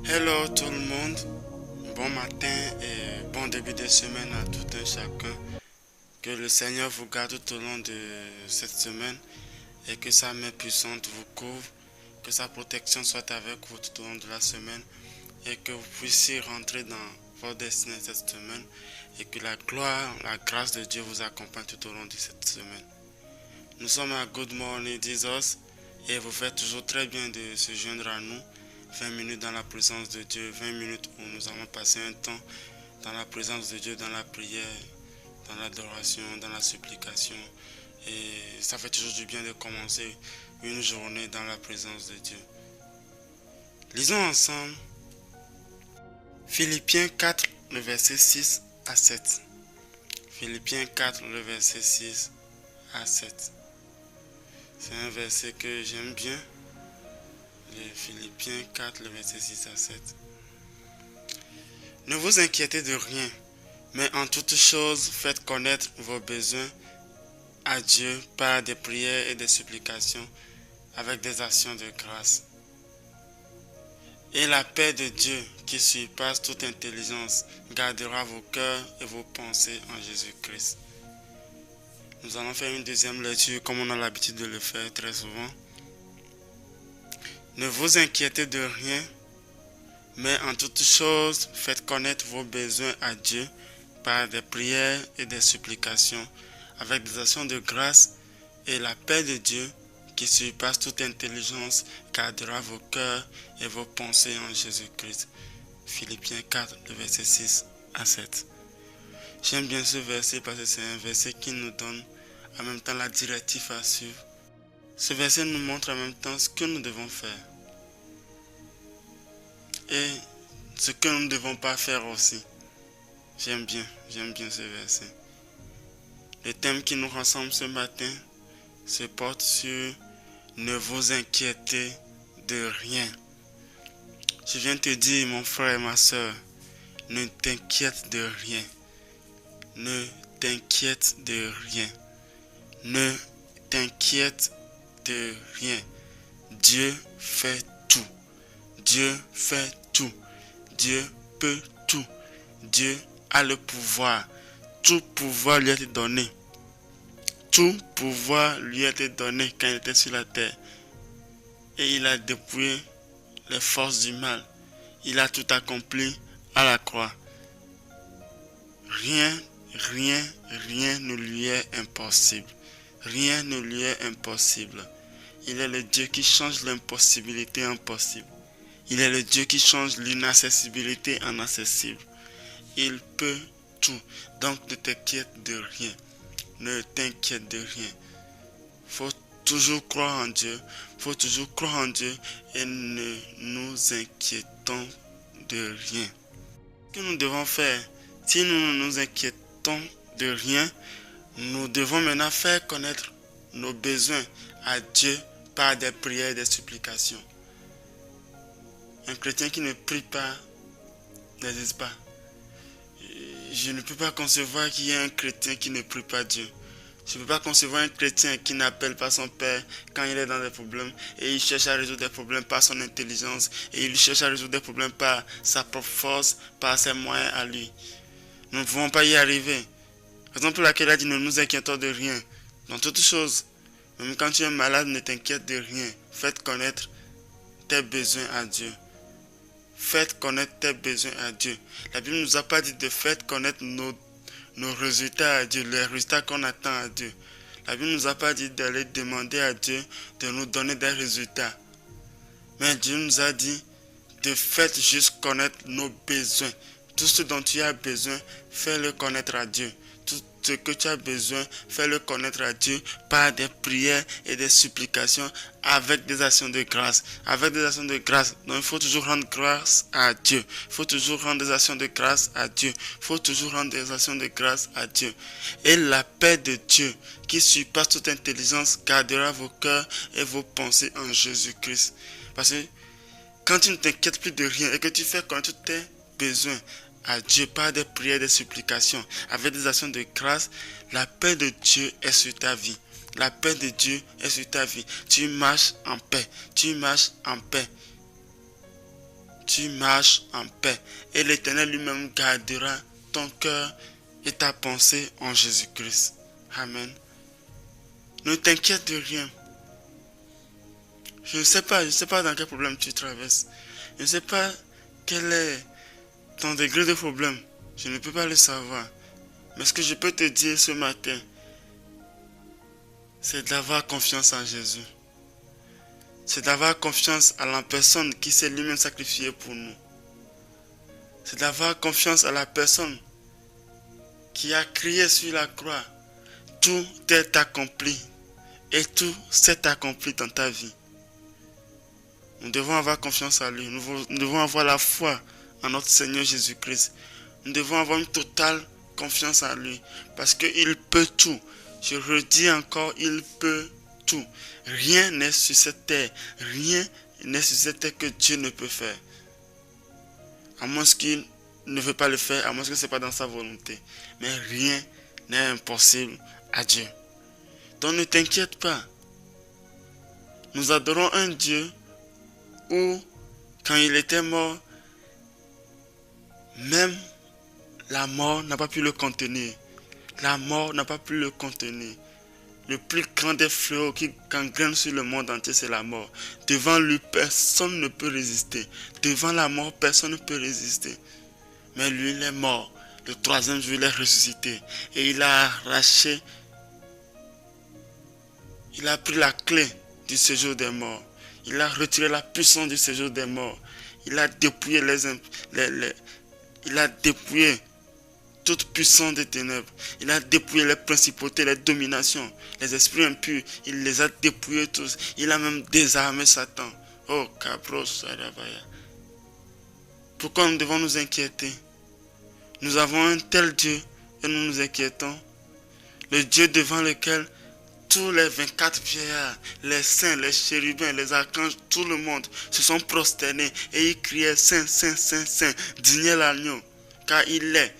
Hello tout le monde, bon matin et bon début de semaine à tout un chacun. Que le Seigneur vous garde tout au long de cette semaine et que sa main puissante vous couvre, que sa protection soit avec vous tout au long de la semaine et que vous puissiez rentrer dans votre destinée cette semaine et que la gloire, la grâce de Dieu vous accompagne tout au long de cette semaine. Nous sommes à Good Morning Jesus et vous faites toujours très bien de se joindre à nous. 20 minutes dans la présence de Dieu, 20 minutes où nous allons passer un temps dans la présence de Dieu, dans la prière, dans l'adoration, dans la supplication. Et ça fait toujours du bien de commencer une journée dans la présence de Dieu. Lisons ensemble Philippiens 4, le verset 6 à 7. Philippiens 4, le verset 6 à 7. C'est un verset que j'aime bien. Les Philippiens 4, le verset 6 à 7. Ne vous inquiétez de rien, mais en toutes choses, faites connaître vos besoins à Dieu par des prières et des supplications avec des actions de grâce. Et la paix de Dieu, qui surpasse toute intelligence, gardera vos cœurs et vos pensées en Jésus-Christ. Nous allons faire une deuxième lecture comme on a l'habitude de le faire très souvent. Ne vous inquiétez de rien, mais en toutes choses, faites connaître vos besoins à Dieu par des prières et des supplications, avec des actions de grâce, et la paix de Dieu, qui surpasse toute intelligence, gardera vos cœurs et vos pensées en Jésus-Christ. Philippiens 4, le verset 6 à 7. J'aime bien ce verset parce que c'est un verset qui nous donne en même temps la directive à suivre. Ce verset nous montre en même temps ce que nous devons faire et ce que nous ne devons pas faire aussi. J'aime bien ce verset. Le thème qui nous rassemble ce matin se porte sur ne vous inquiétez de rien. Je viens te dire, mon frère et ma soeur, ne t'inquiète de rien. Ne t'inquiète de rien. Ne t'inquiète de rien. Dieu fait tout. Dieu fait tout. Dieu peut tout. Dieu a le pouvoir. Tout pouvoir lui a été donné. Tout pouvoir lui a été donné quand il était sur la terre. Et il a dépouillé les forces du mal. Il a tout accompli à la croix. Rien ne lui est impossible. Rien ne lui est impossible. Il est le Dieu qui change l'impossibilité en possible. Il est le Dieu qui change l'inaccessibilité en accessible. Il peut tout. Donc ne t'inquiète de rien. Ne t'inquiète de rien. Faut toujours croire en Dieu. Faut toujours croire en Dieu et ne nous inquiétons de rien. Ce que nous devons faire, si nous ne nous inquiétons de rien, nous devons maintenant faire connaître nos besoins à Dieu par des prières et des supplications. Un chrétien qui ne prie pas n'existe pas. Je ne peux pas concevoir qu'il y ait un chrétien qui ne prie pas Dieu. Je ne peux pas concevoir un chrétien qui n'appelle pas son Père quand il est dans des problèmes et il cherche à résoudre des problèmes par son intelligence et il cherche à résoudre des problèmes par sa propre force, par ses moyens à lui. Nous ne pouvons pas y arriver. Raison pour laquelle il a dit ne nous inquiétons de rien. Dans toutes choses, même quand tu es malade, ne t'inquiète de rien. Faites connaître tes besoins à Dieu. Faites connaître tes besoins à Dieu. La Bible ne nous a pas dit de faire connaître nos résultats à Dieu, les résultats qu'on attend à Dieu. La Bible ne nous a pas dit d'aller demander à Dieu de nous donner des résultats. Mais Dieu nous a dit de faire juste connaître nos besoins. Tout ce dont tu as besoin, fais-le connaître à Dieu. Tout ce que tu as besoin, fais-le connaître à Dieu par des prières et des supplications avec des actions de grâce. Avec des actions de grâce. Donc il faut toujours rendre grâce à Dieu. Il faut toujours rendre des actions de grâce à Dieu. Il faut toujours rendre des actions de grâce à Dieu. Et la paix de Dieu, qui surpasse toute intelligence, gardera vos cœurs et vos pensées en Jésus-Christ. Parce que quand tu ne t'inquiètes plus de rien et que tu fais connaître tous tes besoins à Dieu par des prières, des supplications, avec des actions de grâce, la paix de Dieu est sur ta vie. La paix de Dieu est sur ta vie. Tu marches en paix. Tu marches en paix. tu marches en paix et l'Éternel lui-même gardera ton cœur et ta pensée en Jésus-Christ. Amen. Ne t'inquiète de rien. Je ne sais pas dans quel problème tu traverses. Je ne sais pas quel est ton degré de problème. Je ne peux pas le savoir. Mais ce que je peux te dire ce matin, c'est d'avoir confiance en Jésus. C'est d'avoir confiance à la personne qui s'est lui-même sacrifiée pour nous. C'est d'avoir confiance à la personne qui a crié sur la croix. Tout est accompli. Et tout s'est accompli dans ta vie. Nous devons avoir confiance en lui. Nous devons avoir la foi en notre Seigneur Jésus-Christ. Nous devons avoir une totale confiance en lui. Parce qu'il peut tout. Je redis encore, il peut tout. Rien n'est sur cette terre. Rien n'est sur cette terre que Dieu ne peut faire. À moins qu'il ne veut pas le faire, à moins que ce n'est pas dans sa volonté. Mais rien n'est impossible à Dieu. Donc ne t'inquiète pas. Nous adorons un Dieu où, quand il était mort, même la mort n'a pas pu le contenir. La mort n'a pas pu le contenir. Le plus grand des fléaux qui gangrène sur le monde entier, c'est la mort. Devant lui, personne ne peut résister. Devant la mort, personne ne peut résister. Mais lui, il est mort. Le troisième jour, il est ressuscité. Et il a arraché, il a pris la clé du séjour des morts. Il a retiré la puissance du séjour des morts. Il a dépouillé il a dépouillé toute puissance des ténèbres. Il a dépouillé les principautés, les dominations, les esprits impurs. Il les a dépouillés tous. Il a même désarmé Satan. Oh, Cabros, Sarabaya. Pourquoi nous devons nous inquiéter? Nous avons un tel Dieu et nous nous inquiétons. Le Dieu devant lequel tous les 24 vieillards, les saints, les chérubins, les archanges, tout le monde se sont prosternés et ils criaient Saint, Saint, Saint, Saint, digne l'agneau, car il est.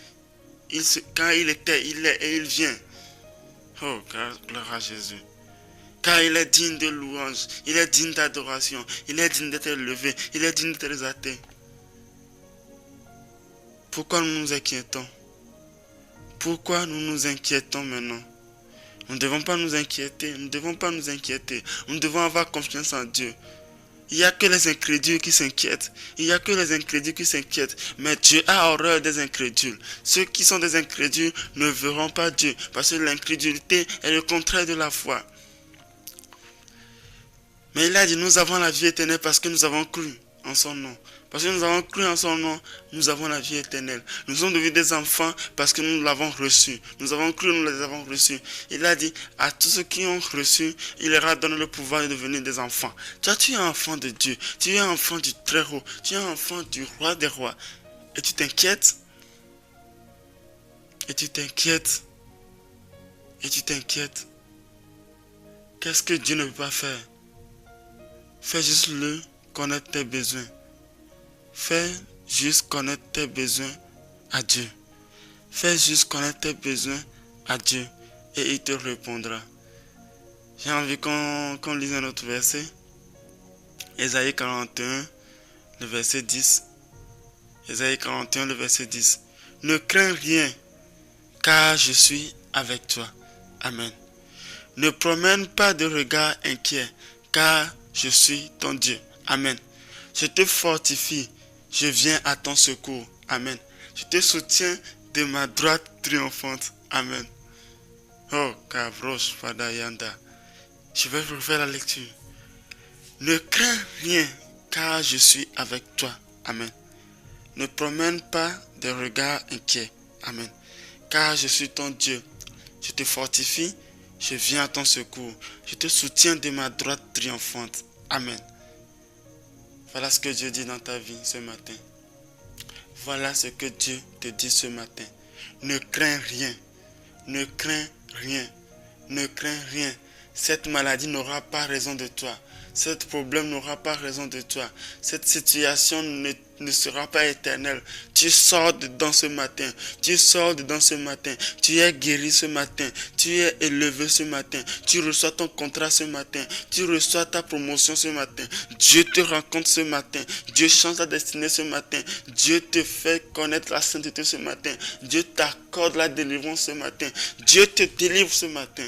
Quand il était, il est et il vient. Oh, gloire à Jésus. Car il est digne de louange, il est digne d'adoration, il est digne d'être élevé, il est digne d'être exalté. Pourquoi nous nous inquiétons? Pourquoi nous nous inquiétons maintenant? Nous ne devons pas nous inquiéter, nous ne devons pas nous inquiéter. Nous devons avoir confiance en Dieu. Il n'y a que les incrédules qui s'inquiètent. Il n'y a que les incrédules qui s'inquiètent. Mais Dieu a horreur des incrédules. Ceux qui sont des incrédules ne verront pas Dieu. Parce que l'incrédulité est le contraire de la foi. Mais il a dit, nous avons la vie éternelle parce que nous avons cru en son nom. Parce que nous avons cru en son nom, nous avons la vie éternelle. Nous sommes devenus des enfants parce que nous l'avons reçu. Nous avons cru, nous les avons reçus. Il a dit, à tous ceux qui ont reçu, il leur a donné le pouvoir de devenir des enfants. Toi, tu es un enfant de Dieu. Tu es un enfant du Très-Haut. Tu es un enfant du Roi des Rois. Et tu t'inquiètes. Et tu t'inquiètes. Et tu t'inquiètes. Qu'est-ce que Dieu ne peut pas faire? Fais juste le connaître tes besoins. Fais juste connaître tes besoins à Dieu. Fais juste connaître tes besoins à Dieu et il te répondra. J'ai envie qu'on lise un autre verset. Ésaïe 41, le verset 10. Ésaïe 41, le verset 10. Ne crains rien, car je suis avec toi. Amen. Ne promène pas de regard inquiet, car je suis ton Dieu. Amen. Je te fortifie. Je viens à ton secours. Amen. Je te soutiens de ma droite triomphante. Amen. Oh, Kavrosh Fadayanda. Je vais refaire la lecture. Ne crains rien, car je suis avec toi. Amen. Ne promène pas de regards inquiets. Amen. Car je suis ton Dieu. Je te fortifie. Je viens à ton secours. Je te soutiens de ma droite triomphante. Amen. Voilà ce que Dieu dit dans ta vie ce matin. Voilà ce que Dieu te dit ce matin. Ne crains rien. Ne crains rien. Ne crains rien. Cette maladie n'aura pas raison de toi. Ce problème n'aura pas raison de toi. Cette situation ne sera pas éternelle. Tu sors dedans ce matin. Tu sors dedans ce matin. Tu es guéri ce matin. Tu es élevé ce matin. Tu reçois ton contrat ce matin. Tu reçois ta promotion ce matin. Dieu te rencontre ce matin. Dieu change ta destinée ce matin. Dieu te fait connaître la sainteté ce matin. Dieu t'accorde la délivrance ce matin. Dieu te délivre ce matin.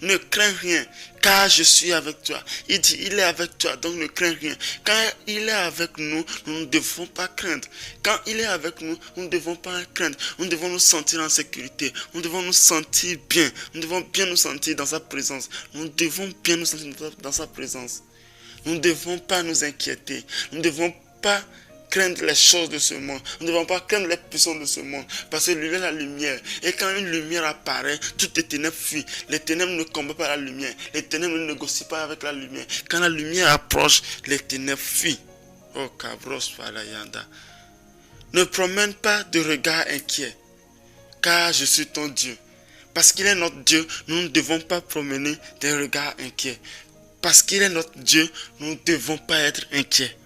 Ne crains rien, car je suis avec toi. Il dit, il est avec toi, donc ne crains rien. Quand il est avec nous, nous ne devons pas craindre. Quand il est avec nous, nous ne devons pas craindre. Nous devons nous sentir en sécurité. Nous devons nous sentir bien. Nous devons bien nous sentir dans sa présence. Nous devons bien nous sentir dans sa présence. Nous ne devons pas nous inquiéter. Nous ne devons pas craindre les choses de ce monde. Nous ne devons pas craindre les puissances de ce monde. Parce que lui est la lumière. Et quand une lumière apparaît, toutes les ténèbres fuient. Les ténèbres ne combattent pas la lumière. Les ténèbres ne négocient pas avec la lumière. Quand la lumière approche, les ténèbres fuient. Oh, cabros falayanda. Ne promène pas de regard inquiet. Car je suis ton Dieu. Parce qu'il est notre Dieu, nous ne devons pas promener des regards inquiets. Parce qu'il est notre Dieu, nous ne devons pas être inquiets.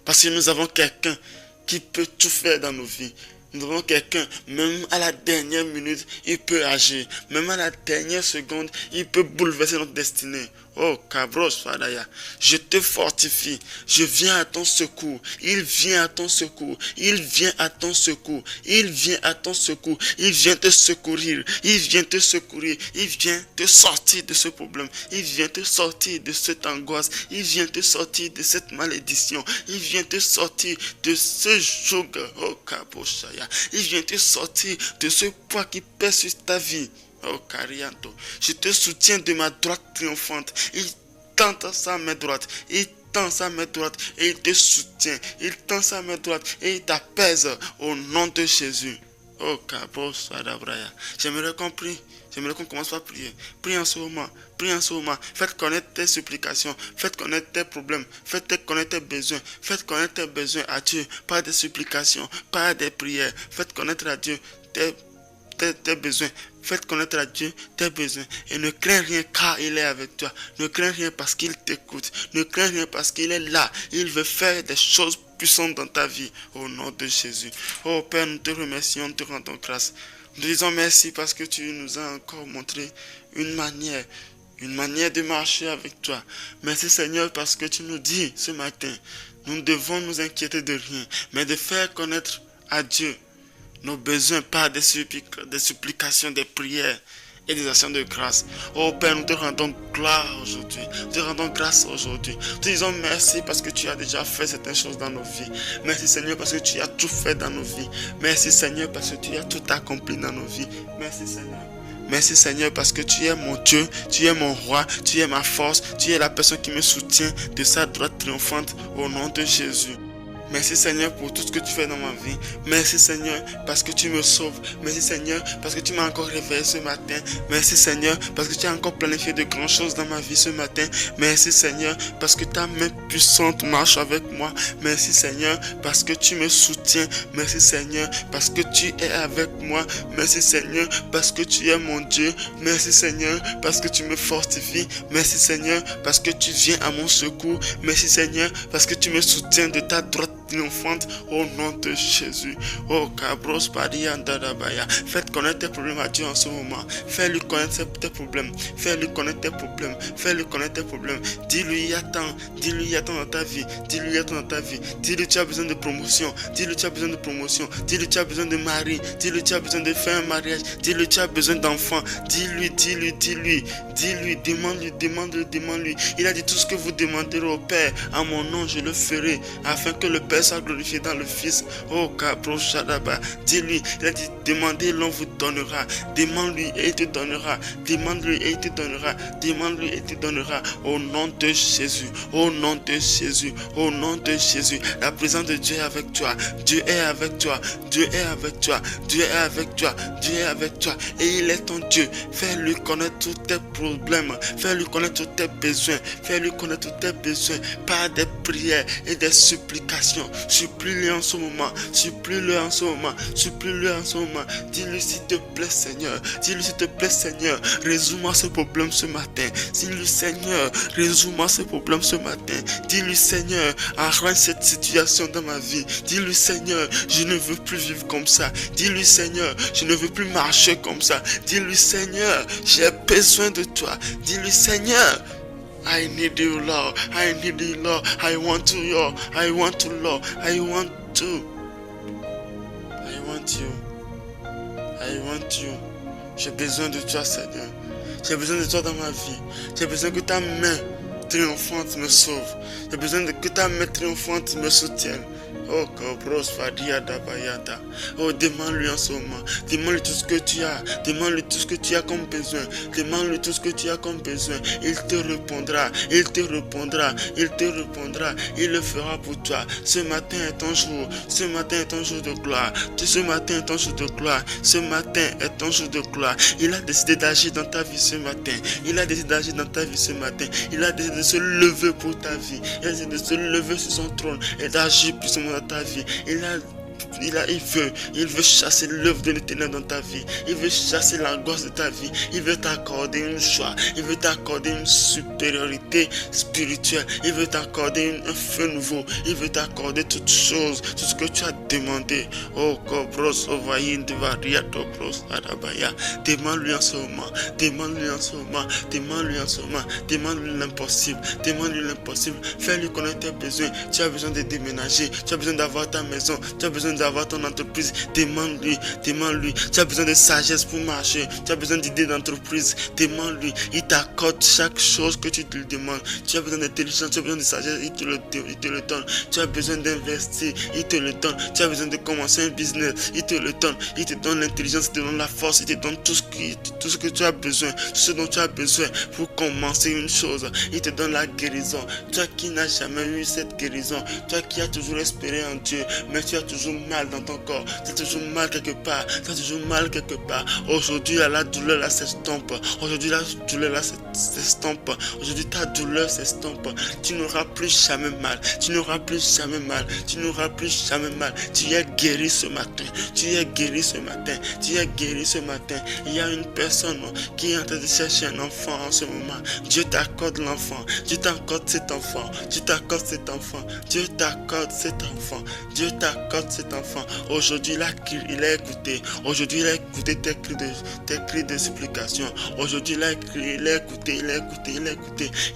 Parce que nous avons quelqu'un qui peut tout faire dans nos vies. Nous avons quelqu'un, même à la dernière minute, il peut agir. Même à la dernière seconde, il peut bouleverser notre destinée. Oh, Cabros Fadaya, je te fortifie. Je viens à ton secours. Il vient à ton secours. Il vient à ton secours. Il vient à ton secours. Il vient te secourir. Il vient te secourir. Il vient te sortir de ce problème. Il vient te sortir de cette angoisse. Il vient te sortir de cette malédiction. Il vient te sortir de ce joug. Oh, Kaboshaya. Il vient te sortir de ce poids qui pèse sur ta vie. Oh, Carianto, je te soutiens de ma droite triomphante. Il tend sa main droite. Il tend sa main droite et il te soutient. Il tend sa main droite et il t'apaise au nom de Jésus. Oh, Cabos Fadabraya. J'aimerais qu'on prie. J'aimerais qu'on commence par prier. Prie en ce moment. Prie en ce moment. Faites connaître tes supplications. Faites connaître tes problèmes. Faites connaître tes besoins. Faites connaître tes besoins à Dieu. Pas des supplications, pas des prières. Faites connaître à Dieu tes besoins. Faites connaître à Dieu tes besoins. Et ne crains rien car il est avec toi. Ne crains rien parce qu'il t'écoute. Ne crains rien parce qu'il est là. Il veut faire des choses puissantes dans ta vie. Au nom de Jésus. Oh Père, nous te remercions, nous te rendons grâce. Nous te disons merci parce que tu nous as encore montré une manière de marcher avec toi. Merci Seigneur parce que tu nous dis ce matin, nous ne devons nous inquiéter de rien, mais de faire connaître à Dieu nos besoins par des supplications, des prières et des actions de grâce. Oh Père, nous te rendons gloire aujourd'hui. Nous te rendons grâce aujourd'hui. Nous te disons merci parce que tu as déjà fait certaines choses dans nos vies. Merci Seigneur parce que tu as tout fait dans nos vies. Merci Seigneur parce que tu as tout accompli dans nos vies. Merci Seigneur. Merci Seigneur parce que tu es mon Dieu, tu es mon roi, tu es ma force, tu es la personne qui me soutient de sa droite triomphante au nom de Jésus. Merci Seigneur pour tout ce que tu fais dans ma vie. Merci Seigneur parce que tu me sauves. Merci Seigneur parce que tu m'as encore réveillé ce matin. Merci Seigneur parce que tu as encore planifié de grandes choses dans ma vie ce matin. Merci Seigneur parce que ta main puissante marche avec moi. Merci Seigneur parce que tu me soutiens. Merci Seigneur parce que tu es avec moi. Merci Seigneur parce que tu es mon Dieu. Merci Seigneur parce que tu me fortifies. Merci Seigneur parce que tu viens à mon secours. Merci Seigneur parce que tu me soutiens de ta droite triomphante au nom de Jésus. Oh Cabros Padiandadabaya. Faites connaître tes problèmes à Dieu en ce moment. Fais-lui connaître tes problèmes. Fais-lui connaître tes problèmes. Fais-lui connaître tes problèmes. Dis-lui attends. Dis-lui attends dans ta vie. Dis-lui attends dans ta vie. Dis-lui tu as besoin de promotion. Dis-lui tu as besoin de promotion. Dis-lui tu as besoin de mari. Dis-lui tu as besoin de faire un mariage. Dis-lui tu as besoin d'enfants. Dis-lui. Demande-lui. Il a dit tout ce que vous demanderez au Père à mon nom je le ferai afin que le Père soit glorifié dans le Fils. Oh Cabro Shadaba. Dis-lui, il a dit demandez, l'on vous donnera. Demande-lui et il te donnera. Demande-lui et il te donnera. Demande-lui et il te donnera. Au nom de Jésus. Au nom de Jésus. Au nom de Jésus. La présence de Dieu est avec toi. Dieu est avec toi. Dieu est avec toi. Dieu est avec toi. Dieu est avec toi. Et il est ton Dieu. Fais-lui connaître tous tes problèmes. Fais-lui connaître tous tes besoins. Fais-lui connaître tous tes besoins par des prières et des supplications. situation. Supplie-le en ce moment. Supplie-le en ce moment. Supplie-le en ce moment. Dis-lui s'il te plaît, Seigneur. Dis-lui s'il te plaît, Seigneur. Résous-moi ce problème ce matin. Dis-lui, Seigneur, résous-moi ce problème ce matin. Dis-lui, Seigneur, arrange cette situation dans ma vie. Dis-lui, Seigneur, je ne veux plus vivre comme ça. Dis-lui, Seigneur, je ne veux plus marcher comme ça. Dis-lui, Seigneur, j'ai besoin de toi. Dis-lui, Seigneur, I need you, Lord. I need you, Lord. I want you, Lord. I want you, Lord. I want you. I want you. I want you. J'ai besoin de toi, Seigneur. J'ai besoin de toi dans ma vie. J'ai besoin que ta main triomphante me sauve. J'ai besoin que ta main triomphante me soutienne. Oh, Cobros Fadia Dabayata. Oh, demande-lui en ce moment. Demande-lui tout ce que tu as. Demande-lui tout ce que tu as comme besoin. Demande-lui tout ce que tu as comme besoin. Il te répondra. Il te répondra. Il te répondra. Il le fera pour toi. Ce matin est ton jour. Ce matin est ton jour de gloire. Ce matin est ton jour de gloire. Ce matin est ton jour de gloire. Il a décidé d'agir dans ta vie ce matin. Il a décidé d'agir dans ta vie ce matin. Il a décidé de se lever pour ta vie. Il a décidé de se lever sur son trône et d'agir puissamment dans ta vie. Il veut chasser l'œuvre de l'éternel dans ta vie. Il veut chasser l'angoisse de ta vie. Il veut t'accorder une joie. Il veut t'accorder une supériorité spirituelle. Il veut t'accorder un feu nouveau. Il veut t'accorder toutes choses, tout ce que tu as demandé. Oh, Kobros, Ovayin, Devaria, Topros, Adabaya. Demande-lui en ce moment. Demande-lui en ce moment. Demande-lui en ce moment. Demande-lui l'impossible. Demande-lui l'impossible. Fais-lui connaître tes besoins. Tu as besoin de déménager. Tu as besoin d'avoir ta maison. Tu as besoin d'avoir ton entreprise. Demande-lui, demande-lui. Tu as besoin de sagesse pour marcher. Tu as besoin d'idées d'entreprise. Demande-lui. Il t'accorde chaque chose que tu te demandes. Tu as besoin d'intelligence, tu as besoin de sagesse, il te le donne. Tu as besoin d'investir, il te le donne. Tu as besoin de commencer un business, il te le donne. Il te donne l'intelligence, il te donne la force, il te donne tout ce que tu as besoin, tout ce dont tu as besoin pour commencer une chose. Il te donne la guérison. Toi qui n'as jamais eu cette guérison, toi qui as toujours espéré en Dieu, mais tu as toujours mal dans ton corps, tu as toujours mal quelque part, tu as toujours mal quelque part. Aujourd'hui, la douleur là s'estompe. Aujourd'hui, la douleur là s'estompe. Aujourd'hui, ta douleur s'estompe. Tu n'auras plus jamais mal. Tu n'auras plus jamais mal. Tu n'auras plus jamais mal. Tu es guéri ce matin. Tu es guéri ce matin. Tu es guéri ce matin. Il y a une personne qui est en train de chercher un enfant en ce moment. Dieu t'accorde l'enfant. Dieu t'accorde cet enfant. Dieu t'accorde cet enfant. Dieu t'accorde cet enfant. Dieu t'accorde cet enfant. Aujourd'hui, il a écouté. Aujourd'hui, il a écouté tes cris de supplication. Aujourd'hui, il a écouté.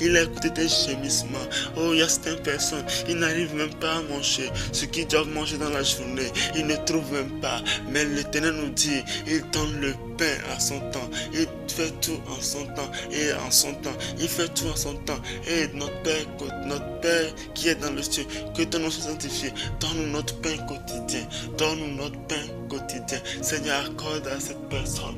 Il a écouté tes gémissements. Oh, il y a certaines personnes, ils n'arrivent même pas à manger ce qu'ils doivent manger dans la journée. Ils ne trouvent même pas. Mais l'Éternel nous dit, il donne le pain à son temps. Il fait tout en son temps et en son temps. Il fait tout en son temps. Et notre Père qui est dans le ciel, que ton nom soit sanctifié. Donne-nous notre pain quotidien. Donne-nous notre pain quotidien. Seigneur, accorde à cette personne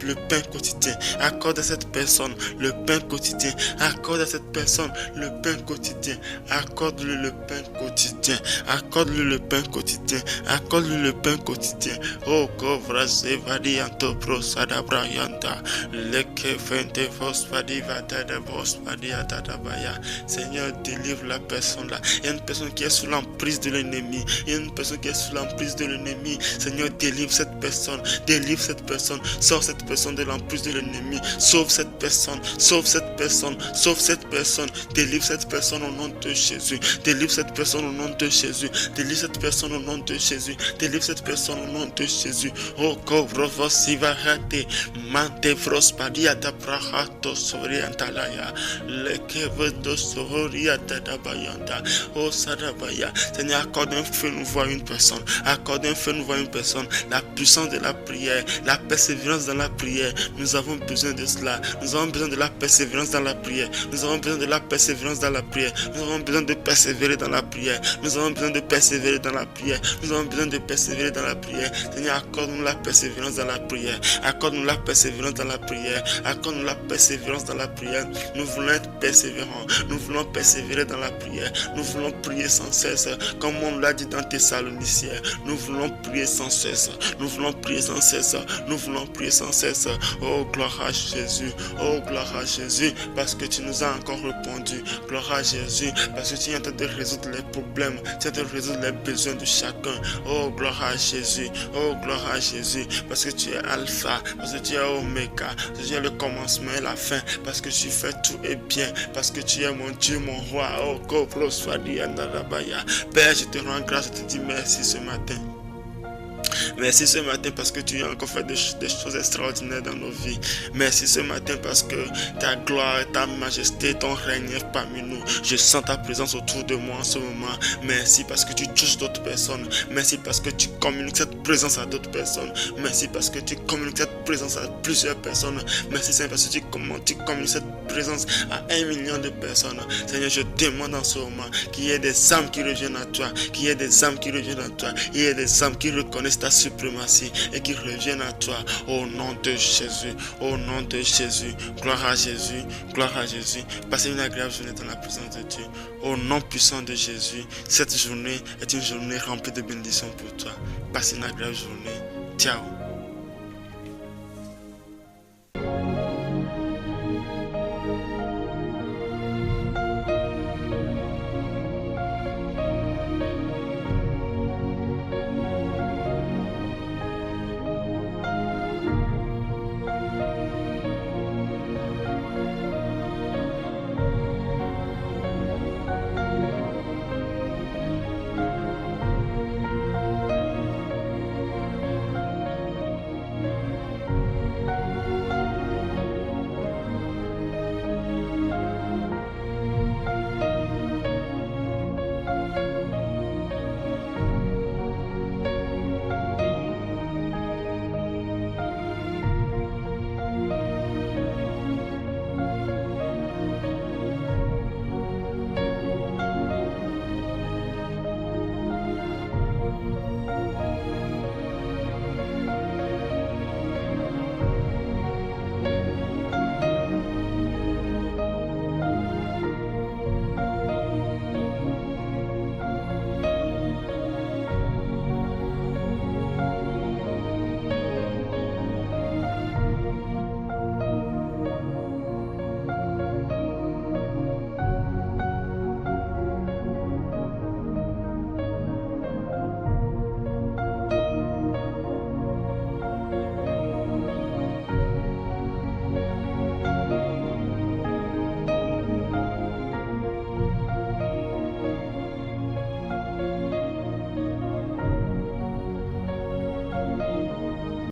le pain quotidien. Accorde à cette personne le pain quotidien. Accorde à cette personne le pain quotidien. Accorde-lui le pain quotidien. Accorde-lui le pain quotidien. Accorde-lui le pain quotidien. Oh, Kovras Evadianto Prosadabrayanta. Leke Fente Fosfadivata de Vosfadiatadabaya. Seigneur, délivre la personne là. Il y a une personne qui est sous l'emprise de l'ennemi. Il y a une personne qui est sous l'emprise de l'ennemi. Seigneur, délivre cette personne. Délivre cette personne. Sors cette personne de l'emprise de l'ennemi. Sauve cette personne. Sauve cette personne. Sauve cette personne. Délivre cette personne au nom de Jésus. Délivre cette personne au nom de Jésus. Délivre cette personne au nom de Jésus. Délivre cette personne au nom de Jésus. Oh, Kovrovos Sivahate. Mantevros Padiata Prahato Soriantalaya. Lekevedo Soriata Dabayanta. Oh, Sadabaya. Seigneur, accorde un feu nouveau à une personne. Accorde un feu nouveau à une personne. La puissance de la prière. La persévérance dans la prière. Nous avons besoin de cela. Nous avons besoin de la persévérance dans la prière. Nous avons besoin de la persévérance dans la prière. Nous avons besoin de persévérer dans la prière. Nous avons besoin de persévérer dans la prière. Nous avons besoin de persévérer dans la prière. Seigneur, accorde-nous la persévérance dans la prière. Accorde-nous la persévérance dans la prière. Accorde-nous la persévérance dans la prière. Nous voulons être persévérants. Nous voulons persévérer dans la prière. Nous voulons prier sans cesse. Comme on l'a dit dans Thessaloniciens. Nous voulons prier sans cesse. Nous voulons prier sans cesse. Nous voulons prier sans cesse. détresse. Oh, gloire à Jésus. Oh, gloire à Jésus, parce que tu nous as encore répondu. Gloire à Jésus, parce que tu es en train de résoudre les problèmes, tu es en train de résoudre les besoins de chacun. Oh, gloire à Jésus. Oh, gloire à Jésus, parce que tu es Alpha, parce que tu es Oméga, parce que tu es le commencement et la fin, parce que tu fais tout et bien, parce que tu es mon Dieu, mon roi. Oh, Père, je te rends grâce, je te dis merci ce matin. Merci ce matin parce que tu as encore fait des choses extraordinaires dans nos vies. Merci ce matin parce que ta gloire, ta majesté, ton règne est parmi nous. Je sens ta présence autour de moi en ce moment. Merci parce que tu touches d'autres personnes. Merci parce que tu communiques cette présence à d'autres personnes. Merci parce que tu communiques cette présence à plusieurs personnes. Merci Seigneur parce que tu communiques cette présence à 1 million de personnes. Seigneur, je demande en ce moment qu'il y ait des âmes qui reviennent à toi, qu'il y ait des âmes qui reviennent à toi, qu'il y ait des âmes qui reconnaissent ta suprématie et qui reviennent à toi au nom de Jésus, au nom de Jésus. Gloire à Jésus, gloire à Jésus. Passez une agréable journée dans la présence de Dieu. Au nom puissant de Jésus, cette journée est une journée remplie de bénédictions pour toi. Passez une agréable journée. Ciao.